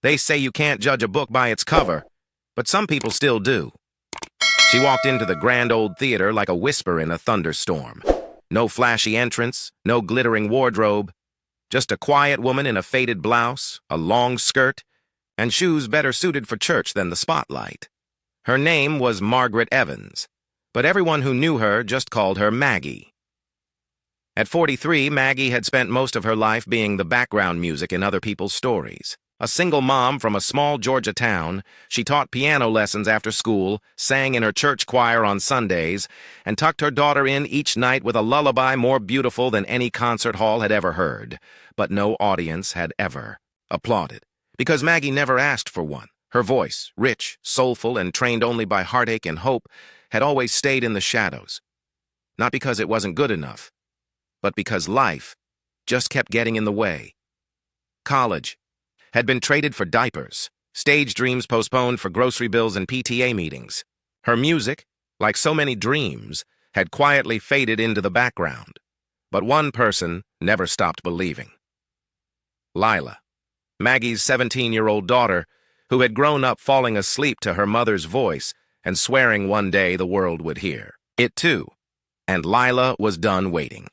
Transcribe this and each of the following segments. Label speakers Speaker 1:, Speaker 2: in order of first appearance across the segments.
Speaker 1: They say you can't judge a book by its cover, but some people still do. She walked into the grand old theater like a whisper in a thunderstorm. No flashy entrance, no glittering wardrobe, just a quiet woman in a faded blouse, a long skirt, and shoes better suited for church than the spotlight. Her name was Margaret Evans, but everyone who knew her just called her Maggie. At 43, Maggie had spent most of her life being the background music in other people's stories. A single mom from a small Georgia town, she taught piano lessons after school, sang in her church choir on Sundays, and tucked her daughter in each night with a lullaby more beautiful than any concert hall had ever heard. But no audience had ever applauded, because Maggie never asked for one. Her voice, rich, soulful, and trained only by heartache and hope, had always stayed in the shadows. Not because it wasn't good enough, but because life just kept getting in the way. College had been traded for diapers, stage dreams postponed for grocery bills and PTA meetings. Her music, like so many dreams, had quietly faded into the background. But one person never stopped believing. Lila, Maggie's 17-year-old daughter, who had grown up falling asleep to her mother's voice and swearing one day the world would hear it too. And Lila was done waiting.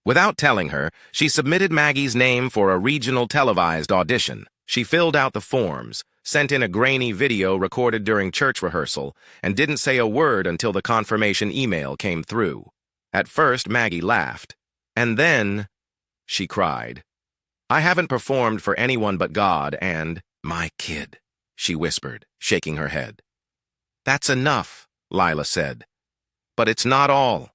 Speaker 1: Without telling her, she submitted Maggie's name for a regional televised audition. She filled out the forms, sent in a grainy video recorded during church rehearsal, and didn't say a word until the confirmation email came through. At first, Maggie laughed. And then she cried. "I haven't performed for anyone but God and my kid," she whispered, shaking her head. "That's enough," Lila said. "But it's not all."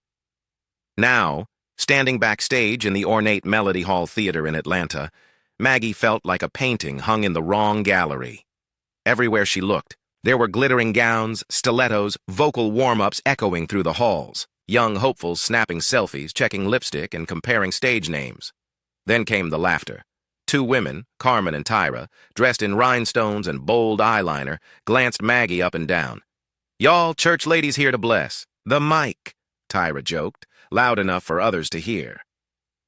Speaker 1: Now, standing backstage in the ornate Melody Hall Theater in Atlanta, Maggie felt like a painting hung in the wrong gallery. Everywhere she looked, there were glittering gowns, stilettos, vocal warm-ups echoing through the halls, young hopefuls snapping selfies, checking lipstick, and comparing stage names. Then came the laughter. Two women, Carmen and Tyra, dressed in rhinestones and bold eyeliner, glanced Maggie up and down. "Y'all church ladies here to bless. The mic," Tyra joked, loud enough for others to hear.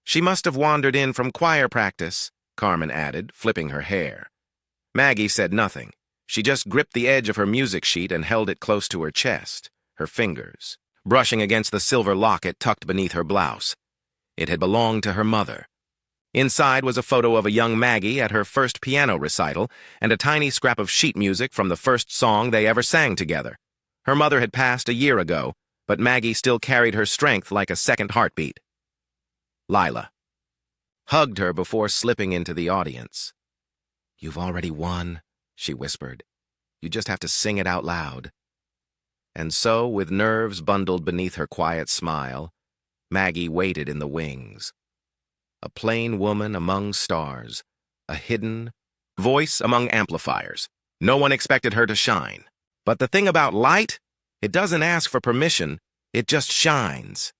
Speaker 1: "She must have wandered in from choir practice," Carmen added, flipping her hair. Maggie said nothing. She just gripped the edge of her music sheet and held it close to her chest, her fingers brushing against the silver locket tucked beneath her blouse. It had belonged to her mother. Inside was a photo of a young Maggie at her first piano recital and a tiny scrap of sheet music from the first song they ever sang together. Her mother had passed a year ago, but Maggie still carried her strength like a second heartbeat. Lila hugged her before slipping into the audience. "You've already won," she whispered. "You just have to sing it out loud." And so, with nerves bundled beneath her quiet smile, Maggie waited in the wings. A plain woman among stars, a hidden voice among amplifiers. No one expected her to shine. But the thing about light, it doesn't ask for permission, it just shines.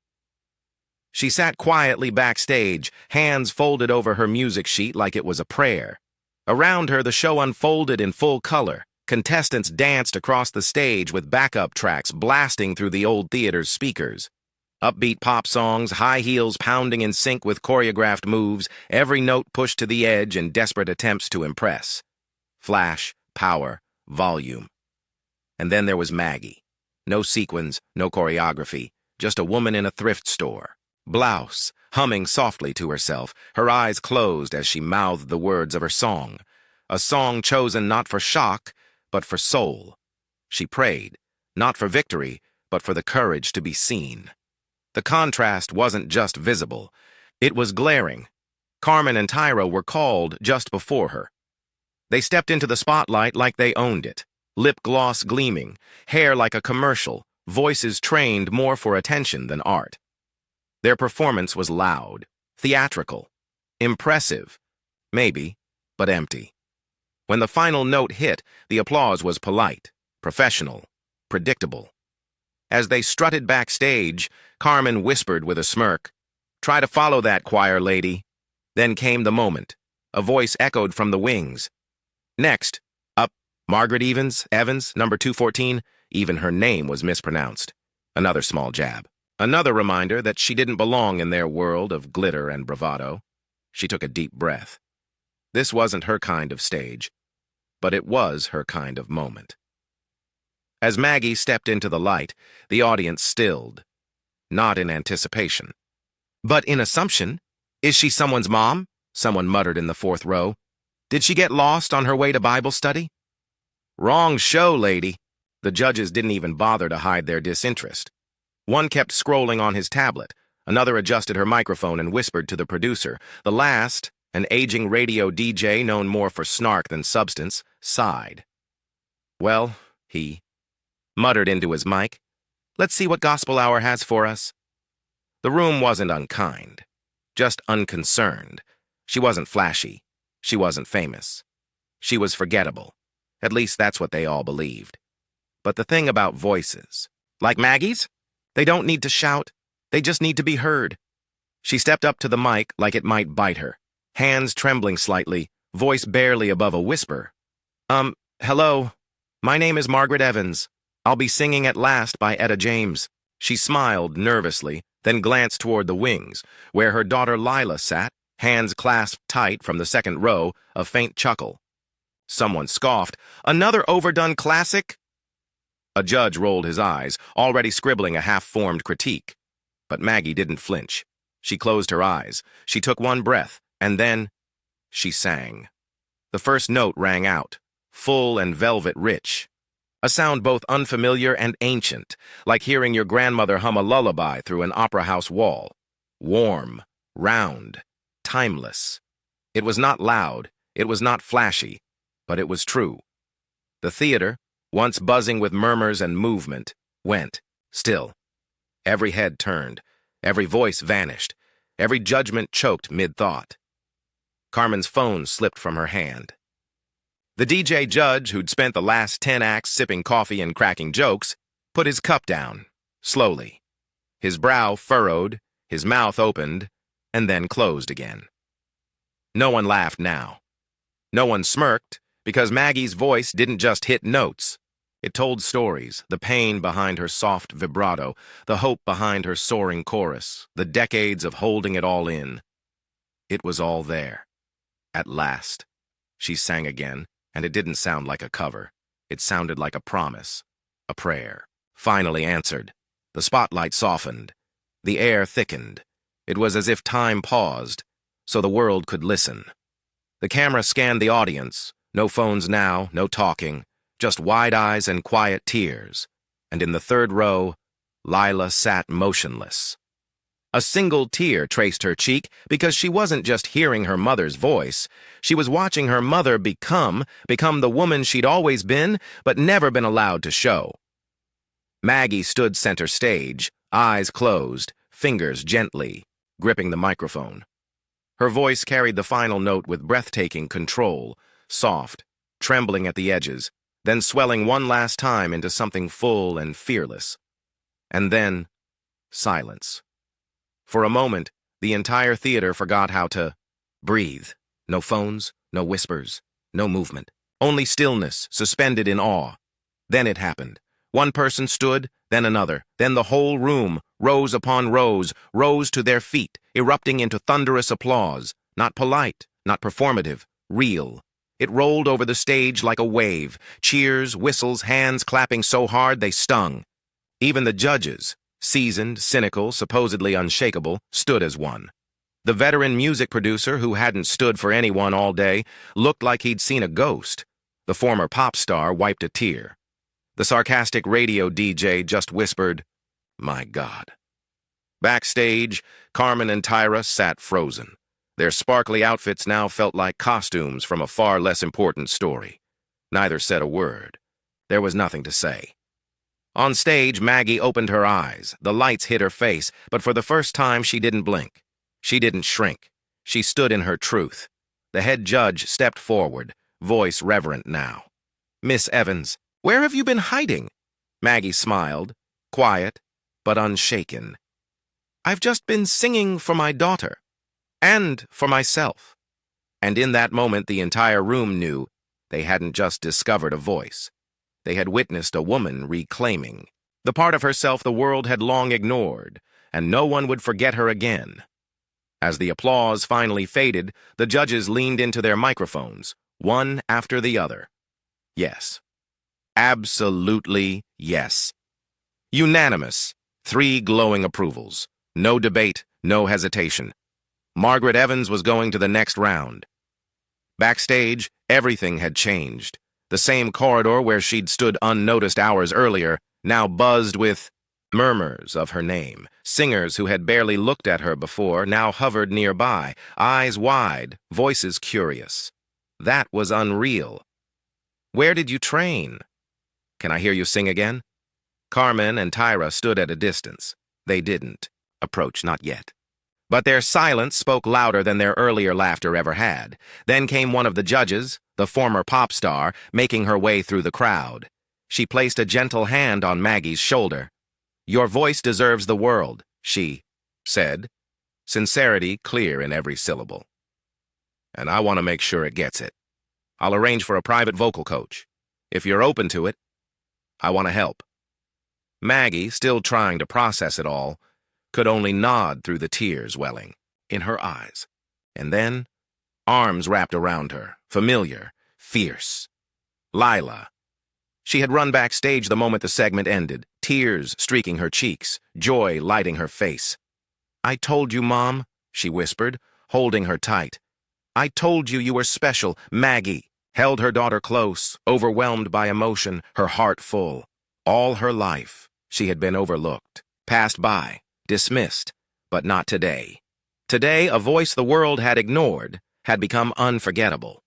Speaker 1: She sat quietly backstage, hands folded over her music sheet like it was a prayer. Around her, the show unfolded in full color. Contestants danced across the stage with backup tracks blasting through the old theater's speakers. Upbeat pop songs, high heels pounding in sync with choreographed moves, every note pushed to the edge in desperate attempts to impress. Flash, power, volume. And then there was Maggie. No sequins, no choreography, just a woman in a thrift store. Blouse, humming softly to herself, her eyes closed as she mouthed the words of her song. A song chosen not for shock, but for soul. She prayed, not for victory, but for the courage to be seen. The contrast wasn't just visible, it was glaring. Carmen and Tyra were called just before her. They stepped into the spotlight like they owned it, lip gloss gleaming, hair like a commercial, voices trained more for attention than art. Their performance was loud, theatrical, impressive, maybe, but empty. When the final note hit, the applause was polite, professional, predictable. As they strutted backstage, Carmen whispered with a smirk, "Try to follow that, choir lady." Then came the moment. A voice echoed from the wings. "Next, up, Margaret Evans, number 214. Even her name was mispronounced. Another small jab. Another reminder that she didn't belong in their world of glitter and bravado. She took a deep breath. This wasn't her kind of stage, but it was her kind of moment. As Maggie stepped into the light, the audience stilled, not in anticipation, but in assumption. Is she someone's mom? Someone muttered in the fourth row. Did she get lost on her way to Bible study? Wrong show, lady. The judges didn't even bother to hide their disinterest. One kept scrolling on his tablet. Another adjusted her microphone and whispered to the producer. The last, an aging radio DJ known more for snark than substance, sighed. Well, he muttered into his mic. Let's see what Gospel Hour has for us. The room wasn't unkind, just unconcerned. She wasn't flashy. She wasn't famous. She was forgettable. At least that's what they all believed. But the thing about voices, like Maggie's, they don't need to shout. They just need to be heard. She stepped up to the mic like it might bite her, hands trembling slightly, voice barely above a whisper. Hello. My name is Margaret Evans. I'll be singing At Last by Etta James. She smiled nervously, then glanced toward the wings, where her daughter Lila sat, hands clasped tight from the second row, a faint chuckle. Someone scoffed, "Another overdone classic?" A judge rolled his eyes, already scribbling a half-formed critique. But Maggie didn't flinch. She closed her eyes. She took one breath, and then she sang. The first note rang out, full and velvet-rich. A sound both unfamiliar and ancient, like hearing your grandmother hum a lullaby through an opera house wall. Warm, round, timeless. It was not loud, it was not flashy, but it was true. The theater, once buzzing with murmurs and movement, went still. Every head turned, every voice vanished, every judgment choked mid-thought. Carmen's phone slipped from her hand. The DJ judge, who'd spent the last 10 acts sipping coffee and cracking jokes, put his cup down, slowly. His brow furrowed, his mouth opened, and then closed again. No one laughed now. No one smirked, because Maggie's voice didn't just hit notes. It told stories, the pain behind her soft vibrato, the hope behind her soaring chorus, the decades of holding it all in. It was all there. At last. She sang again, and it didn't sound like a cover. It sounded like a promise, a prayer. Finally answered. The spotlight softened. The air thickened. It was as if time paused, so the world could listen. The camera scanned the audience. No phones now, no talking, just wide eyes and quiet tears. And in the third row, Lila sat motionless. A single tear traced her cheek because she wasn't just hearing her mother's voice. She was watching her mother become the woman she'd always been, but never been allowed to show. Maggie stood center stage, eyes closed, fingers gently, gripping the microphone. Her voice carried the final note with breathtaking control, soft, trembling at the edges, then swelling one last time into something full and fearless. And then, silence. For a moment, the entire theater forgot how to breathe. No phones, no whispers, no movement. Only stillness, suspended in awe. Then it happened. One person stood, then another. Then the whole room, rows upon rows, rose to their feet, erupting into thunderous applause. Not polite, not performative, real. It rolled over the stage like a wave. Cheers, whistles, hands clapping so hard they stung. Even the judges, seasoned, cynical, supposedly unshakable, stood as one. The veteran music producer, who hadn't stood for anyone all day, looked like he'd seen a ghost. The former pop star wiped a tear. The sarcastic radio DJ just whispered, "My God." Backstage, Carmen and Tyra sat frozen. Their sparkly outfits now felt like costumes from a far less important story. Neither said a word. There was nothing to say. On stage, Maggie opened her eyes. The lights hit her face, but for the first time she didn't blink. She didn't shrink. She stood in her truth. The head judge stepped forward, voice reverent now. "Miss Evans, where have you been hiding?" Maggie smiled, quiet, but unshaken. "I've just been singing for my daughter. And for myself." And in that moment, the entire room knew they hadn't just discovered a voice. They had witnessed a woman reclaiming the part of herself the world had long ignored, and no one would forget her again. As the applause finally faded, the judges leaned into their microphones, one after the other. Yes. Absolutely yes. Unanimous. 3 glowing approvals. No debate, no hesitation. Margaret Evans was going to the next round. Backstage, everything had changed. The same corridor where she'd stood unnoticed hours earlier now buzzed with murmurs of her name. Singers who had barely looked at her before now hovered nearby, eyes wide, voices curious. That was unreal. Where did you train? Can I hear you sing again? Carmen and Tyra stood at a distance. They didn't approach, not yet. But their silence spoke louder than their earlier laughter ever had. Then came one of the judges, the former pop star, making her way through the crowd. She placed a gentle hand on Maggie's shoulder. "Your voice deserves the world," she said, sincerity clear in every syllable. "And I want to make sure it gets it. I'll arrange for a private vocal coach. If you're open to it, I want to help." Maggie, still trying to process it all, could only nod through the tears welling in her eyes. And then, arms wrapped around her, familiar, fierce. Lila. She had run backstage the moment the segment ended, tears streaking her cheeks, joy lighting her face. "I told you, Mom," she whispered, holding her tight. "I told you you were special." Maggie held her daughter close, overwhelmed by emotion, her heart full. All her life, she had been overlooked, passed by, dismissed, but not today. Today, a voice the world had ignored had become unforgettable.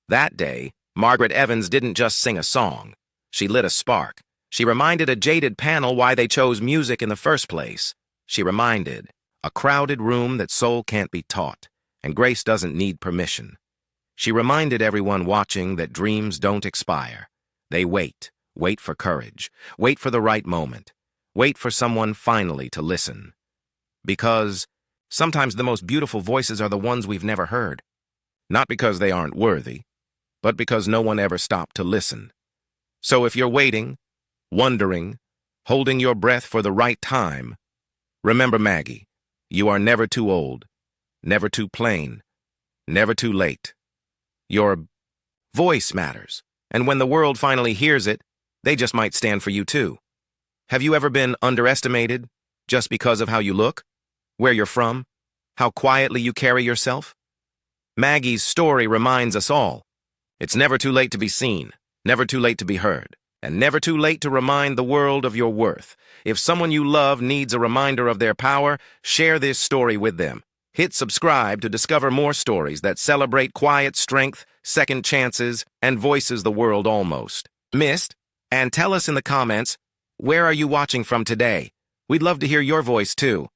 Speaker 1: That day, Margaret Evans didn't just sing a song. She lit a spark. She reminded a jaded panel why they chose music in the first place. She reminded a crowded room that soul can't be taught, and grace doesn't need permission. She reminded everyone watching that dreams don't expire. They wait for courage, wait for the right moment, wait for someone finally to listen. Because sometimes the most beautiful voices are the ones we've never heard. Not because they aren't worthy, but because no one ever stopped to listen. So if you're waiting, wondering, holding your breath for the right time, remember, Maggie, you are never too old, never too plain, never too late. Your voice matters, and when the world finally hears it, they just might stand for you too. Have you ever been underestimated just because of how you look, where you're from, how quietly you carry yourself? Maggie's story reminds us all, it's never too late to be seen, never too late to be heard, and never too late to remind the world of your worth. If someone you love needs a reminder of their power, share this story with them. Hit subscribe to discover more stories that celebrate quiet strength, second chances, and voices the world almost missed. And tell us in the comments, where are you watching from today? We'd love to hear your voice too.